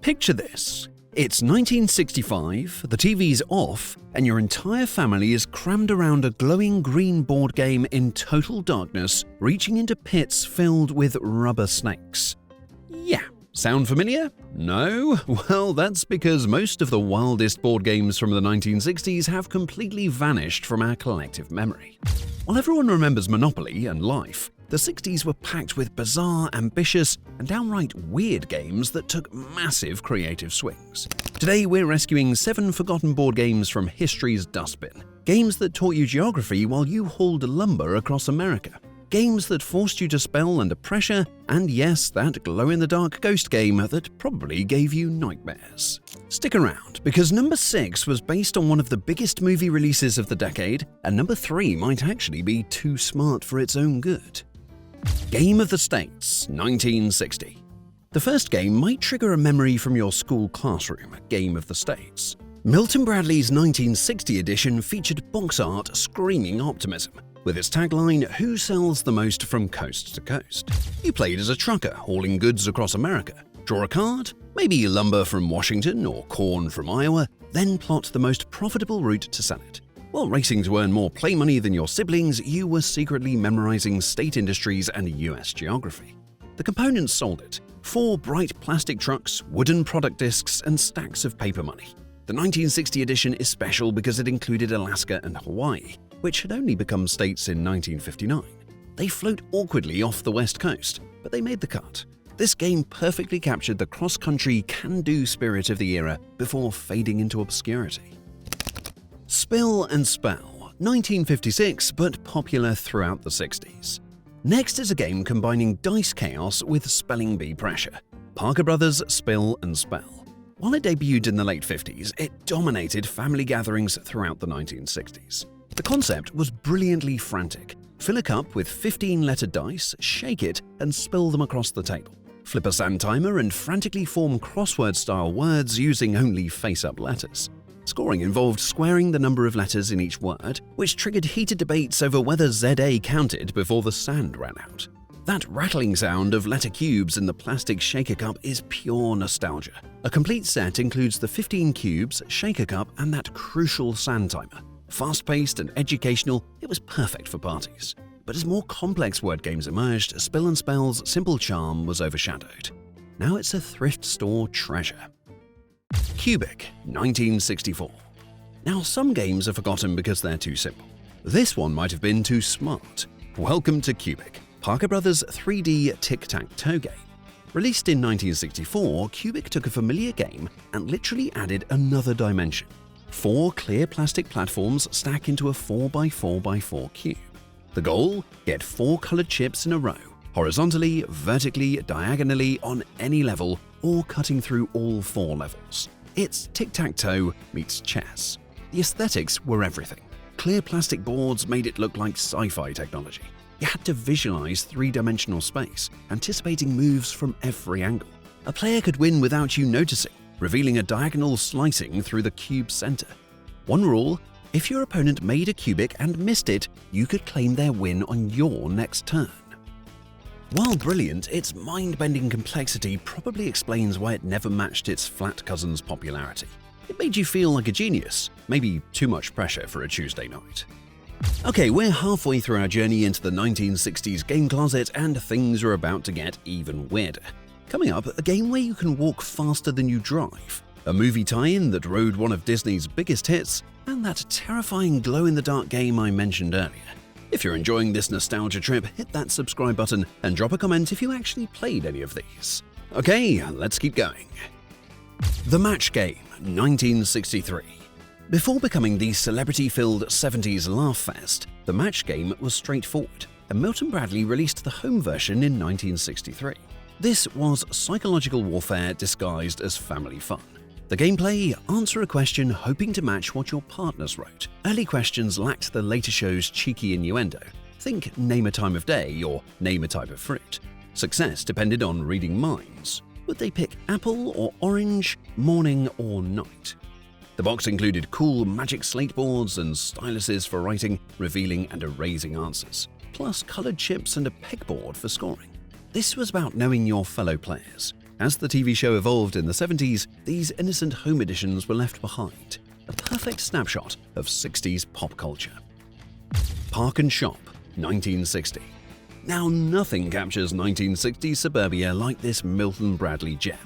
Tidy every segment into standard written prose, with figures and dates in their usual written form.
Picture this. It's 1965, the TV's off, and your entire family is crammed around a glowing green board game in total darkness, reaching into pits filled with rubber snakes. Yeah, sound familiar? No? Well, that's because most of the wildest board games from the 1960s have completely vanished from our collective memory. While everyone remembers Monopoly and Life, the 60s were packed with bizarre, ambitious, and downright weird games that took massive creative swings. Today, we're rescuing 7 forgotten board games from history's dustbin. Games that taught you geography while you hauled lumber across America. Games that forced you to spell under pressure, and yes, that glow-in-the-dark ghost game that probably gave you nightmares. Stick around, because number 6 was based on one of the biggest movie releases of the decade, and number 3 might actually be too smart for its own good. Game of the States, 1960. The first game might trigger a memory from your school classroom, Game of the States. Milton Bradley's 1960 edition featured box art screaming optimism, with its tagline, "Who sells the most from coast to coast?" You played as a trucker hauling goods across America. Draw a card, maybe lumber from Washington or corn from Iowa, then plot the most profitable route to sell it. While racing to earn more play money than your siblings, you were secretly memorizing state industries and US geography. The components sold it: 4 bright plastic trucks, wooden product discs, and stacks of paper money. The 1960 edition is special because it included Alaska and Hawaii, which had only become states in 1959. They float awkwardly off the west coast, but they made the cut. This game perfectly captured the cross-country can-do spirit of the era before fading into obscurity. Spill and Spell, 1956, but popular throughout the 60s. Next is a game combining dice chaos with spelling bee pressure. Parker Brothers' Spill and Spell. While it debuted in the late 50s, it dominated family gatherings throughout the 1960s. The concept was brilliantly frantic. Fill a cup with 15-letter dice, shake it, and spill them across the table. Flip a sand timer and frantically form crossword-style words using only face-up letters. Scoring involved squaring the number of letters in each word, which triggered heated debates over whether ZA counted before the sand ran out. That rattling sound of letter cubes in the plastic shaker cup is pure nostalgia. A complete set includes the 15 cubes, shaker cup, and that crucial sand timer. Fast-paced and educational, it was perfect for parties. But as more complex word games emerged, Spill and Spell's simple charm was overshadowed. Now it's a thrift store treasure. Qubic, 1964. Now, some games are forgotten because they're too simple. This one might have been too smart. Welcome to Qubic, Parker Brothers' 3D tic-tac-toe game. Released in 1964, Qubic took a familiar game and literally added another dimension. 4 clear plastic platforms stack into a 4x4x4 cube. The goal? Get 4 colored chips in a row, horizontally, vertically, diagonally, on any level, or cutting through all 4 levels. It's tic-tac-toe meets chess. The aesthetics were everything. Clear plastic boards made it look like sci-fi technology. You had to visualize 3-dimensional space, anticipating moves from every angle. A player could win without you noticing, revealing a diagonal slicing through the cube's center. One rule: if your opponent made a Qubic and missed it, you could claim their win on your next turn. While brilliant, its mind-bending complexity probably explains why it never matched its flat cousin's popularity. It made you feel like a genius, maybe too much pressure for a Tuesday night. Okay, we're halfway through our journey into the 1960s game closet, and things are about to get even weirder. Coming up, a game where you can walk faster than you drive, a movie tie-in that rode one of Disney's biggest hits, and that terrifying glow-in-the-dark game I mentioned earlier. If you're enjoying this nostalgia trip, hit that subscribe button and drop a comment if you actually played any of these. Okay, let's keep going. The Match Game, 1963. Before becoming the celebrity-filled 70s laugh fest, the Match Game was straightforward, and Milton Bradley released the home version in 1963. This was psychological warfare disguised as family fun. The gameplay: answer a question hoping to match what your partners wrote. Early questions lacked the later show's cheeky innuendo. Think name a time of day or name a type of fruit. Success depended on reading minds. Would they pick apple or orange, morning or night? The box included cool magic slate boards and styluses for writing, revealing and erasing answers, plus colored chips and a pegboard for scoring. This was about knowing your fellow players. As the TV show evolved in the 70s, these innocent home editions were left behind, a perfect snapshot of 60s pop culture. Park and Shop, 1960. Now nothing captures 1960s suburbia like this Milton Bradley gem.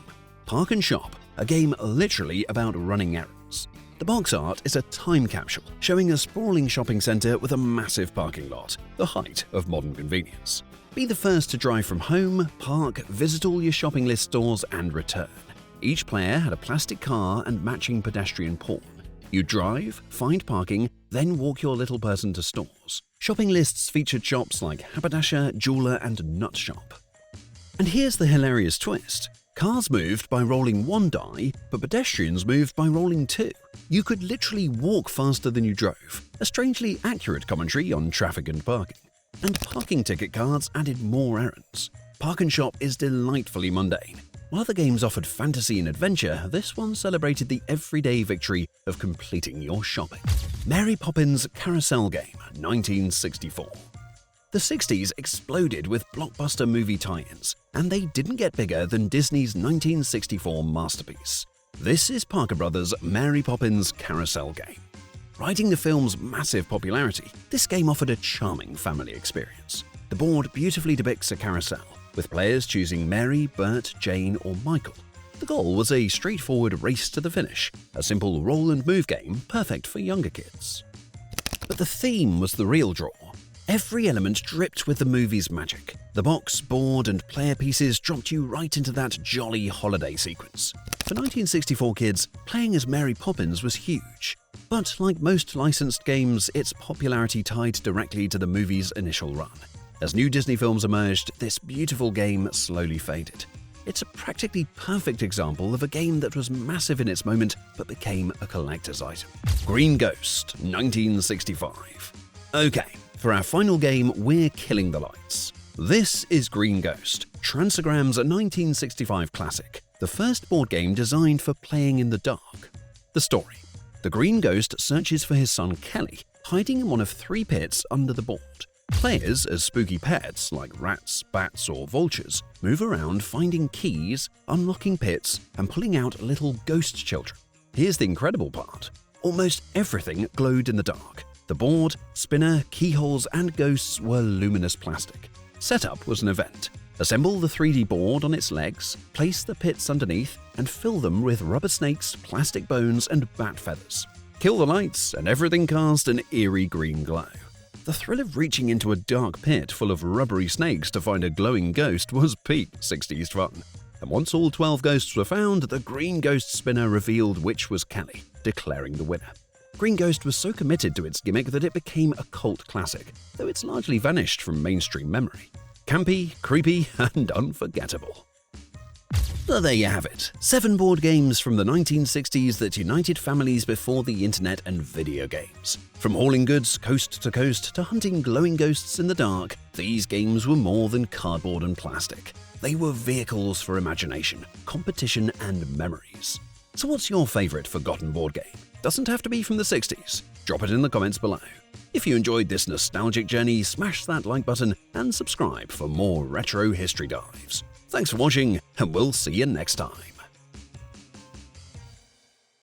Park and Shop, a game literally about running errands. The box art is a time capsule showing a sprawling shopping center with a massive parking lot, the height of modern convenience. Be the first to drive from home, park, visit all your shopping list stores, and return. Each player had a plastic car and matching pedestrian pawn. You drive, find parking, then walk your little person to stores. Shopping lists featured shops like haberdasher, jeweler, and nut shop. And here's the hilarious twist. Cars moved by rolling one die, but pedestrians moved by rolling two. You could literally walk faster than you drove, a strangely accurate commentary on traffic and parking. And parking ticket cards added more errands. Park and Shop is delightfully mundane. While the games offered fantasy and adventure, this one celebrated the everyday victory of completing your shopping. Mary Poppins Carousel Game, 1964. The 60s exploded with blockbuster movie tie-ins, and they didn't get bigger than Disney's 1964 masterpiece. This is Parker Brothers' Mary Poppins Carousel Game. Riding the film's massive popularity, this game offered a charming family experience. The board beautifully depicts a carousel, with players choosing Mary, Bert, Jane, or Michael. The goal was a straightforward race to the finish, a simple roll and move game perfect for younger kids. But the theme was the real draw. Every element dripped with the movie's magic. The box, board, and player pieces dropped you right into that jolly holiday sequence. For 1964 kids, playing as Mary Poppins was huge. But like most licensed games, its popularity tied directly to the movie's initial run. As new Disney films emerged, this beautiful game slowly faded. It's a practically perfect example of a game that was massive in its moment but became a collector's item. Green Ghost, 1965. Okay, for our final game, we're killing the lights. This is Green Ghost, Transogram's 1965 classic, the first board game designed for playing in the dark. The story. The Green Ghost searches for his son Kelly, hiding in one of 3 pits under the board. Players, as spooky pets like rats, bats, or vultures, move around finding keys, unlocking pits, and pulling out little ghost children. Here's the incredible part. Almost everything glowed in the dark. The board, spinner, keyholes, and ghosts were luminous plastic. Setup was an event. Assemble the 3D board on its legs, place the pits underneath, and fill them with rubber snakes, plastic bones, and bat feathers. Kill the lights, and everything cast an eerie green glow. The thrill of reaching into a dark pit full of rubbery snakes to find a glowing ghost was peak 60s fun. And once all 12 ghosts were found, the Green Ghost spinner revealed which was Kelly, declaring the winner. Green Ghost was so committed to its gimmick that it became a cult classic, though it's largely vanished from mainstream memory. Campy, creepy, and unforgettable. So there you have it, 7 board games from the 1960s that united families before the internet and video games. From hauling goods coast to coast to hunting glowing ghosts in the dark, these games were more than cardboard and plastic. They were vehicles for imagination, competition, and memories. So what's your favorite forgotten board game? Doesn't have to be from the 60s. Drop it in the comments below. If you enjoyed this nostalgic journey, smash that like button and subscribe for more retro history dives. Thanks for watching, and we'll see you next time.